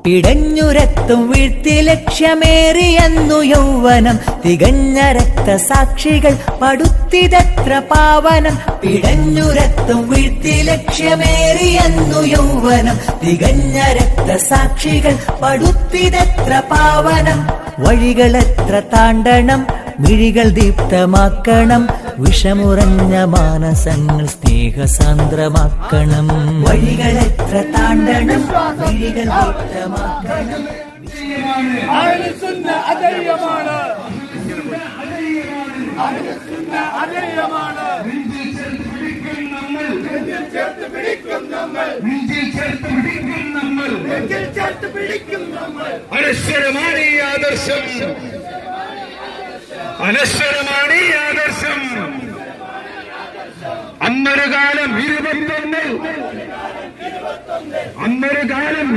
പിടഞ്ഞുരത്തും വീഴ്ത്തി ലക്ഷ്യമേറിയെന്നു യൗവനം തികഞ്ഞ രക്തസാക്ഷികൾ പടുത്തിതത്ര പാവനം. പിടഞ്ഞുരത്തും വീഴ്ത്തി ലക്ഷ്യമേറിയെന്നു യൗവനം തികഞ്ഞ രക്തസാക്ഷികൾ പടുത്തിതത്ര പാവനം. വഴികളെത്ര താണ്ടണം, മിഴികൾ ദീപ്തമാക്കണം, വിഷമുറഞ്ഞ മാനസങ്ങൾ സ്നേഹസാന്ദ്രമാക്കണം. വഴികളെത്ര താണ്ടണം, മിഴികൾ ദീപ്തമാക്കണം. അനശ്വരമാണ് ഈ ആദർശം, അനശ്വരമാണ് ഈ ആദർശം. അന്നൊരു കാലം 21, അന്നൊരു കാലം